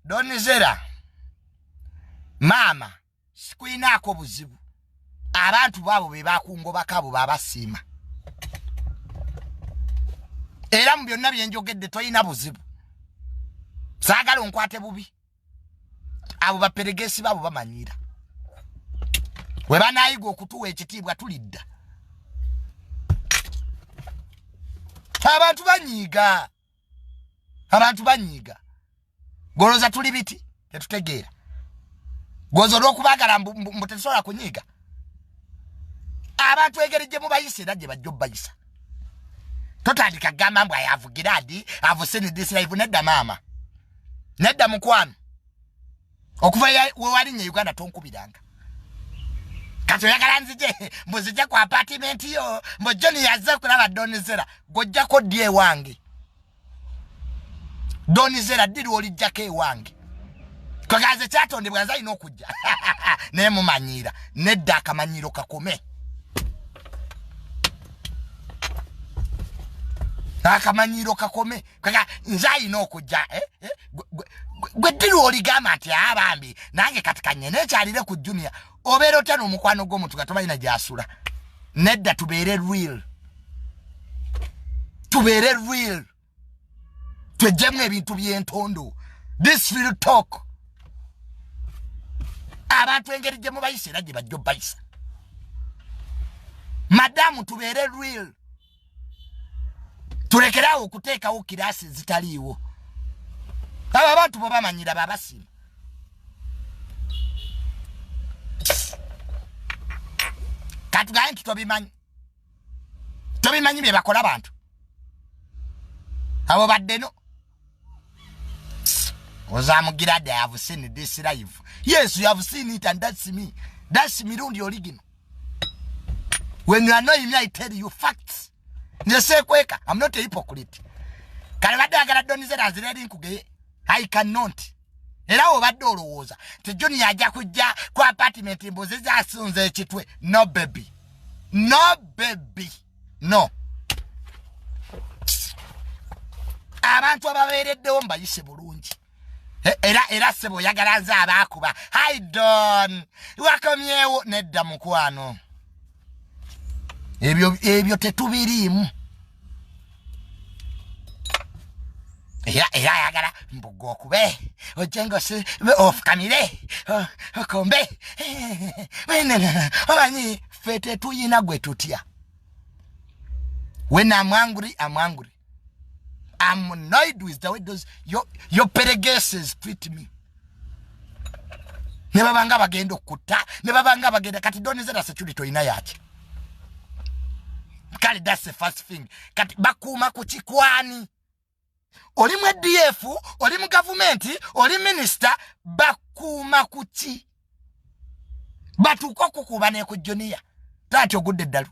Donizera mama sikuinaako buzibu abantu babo be bakungoba abo babasima era mu byonna byenjogedde toyina buzibu saagala onkwate bubi abo baperegesi babo bamanyira we banayiga okutuwa ekitiibwa tulidda abantu banyiiga goloza tuli biti tetutegeera gozo lw'okubagala mbu tetusobola kunyiiga abantu egerijje mu bayisa era gye bajja obbayisa totandika gamba mbw ayavugira adi avuseni disilive nedda maama nedda mukwano okuva wewalinnya Uganda tonkubiranga kati oyagala nzije mbuzije ku apartment yo mbu John yazze kulaba Donizera gojjako ddi ewange Donizera ddi lw'olijjako ewange kagaze kyatondebwa nze alina okujja naye mumanyira nedda akamanyiro kakome akamanyiro kakome kaga nze alina okujja gwe ddi lw'oligamba nti abambi nange kati kanyene ekyalire ku Junior obeera otya n'omukwano gw'omuntu nga tomanyi na gy'asula nedda tubeere real twejjemu ebintu by'entondo this real talk abantu engeri gye mubayisa era gye bajja obbayisa madamu tubeere real tulekerawo okuteekawo kiraasi zitaliiwo abo abantu bo bamanyira babasima katugaye nti tobimanyi bye bakola abantu abo baddeno ozamugira de I have seen this live. Yes, you have seen it and that's me. That's Mirundi original. When you annoy me, I tell you facts. You say kweka, I'm not a hypocrite. I cannot. Era obadde olowooza tejoni yajja kujja ku apartment mboze zasunze ekitwe. No baby. Abantu ababeereddewo mbayise bulungi. Era sebo yagalanza abakuba. Hi Don. Wakomyewo nedda mukwano. Ebyo tetubiriimu. Era yagala mbugo okube. Ojengo si ofukamire. Okombe. Omanyi fete tuyina gwe tutya. When I'm angry, I'm angry. I'm annoyed with the way those your peregeses treat me. Ne babanga bagenda okuta, ne babanga bagenda kati Donizera security ina yaki. Kali that's the first thing. Kati bakuuma ku kikwani. Oli mu DF, oli mu government, oli minister bakuuma ku ki. Batuko kukuba ne ku Junior. Tati ogudde ddalu.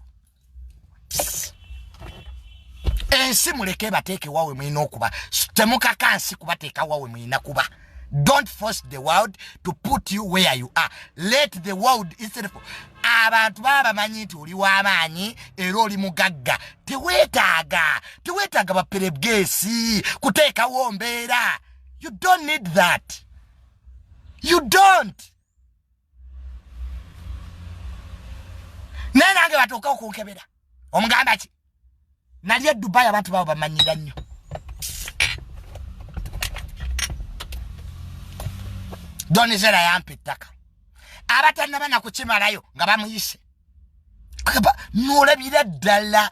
Ensi muleke bateeke wawe mwina okuba. Temuka kansi kubateeka wawe mwina kuba. Don't force the world to put you where you are. Let the world instead of abantu baba manyi nti oli w'amaanyi era oli mugagga. Teweetaaga baperegesi kuteekawo mbeera. You don't need that. You don't. Nange batuuka okunkebera. Omuganda ki? Nali Dubai abantu babo bamanyira nnyo. Donizera yampa ettaka. Abatannaba na kukimalayo nga bamuyise. N'olabira ddala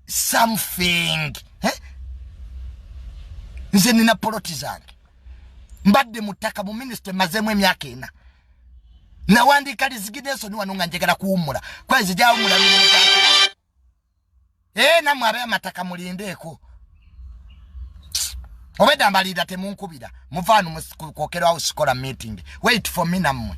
something. Nze nina poloti zange. Mbadde mu ttaka mu minisitule mazeemu emyaka 4. Nawandiika resignation wano nga njagala kuwummula. Kwezi gyawummula namwe abe amataka mulindeeko. Obedda mbalira temunkubira. Muvaanu mukokerwawo sikola meeting. Wait for me namwe.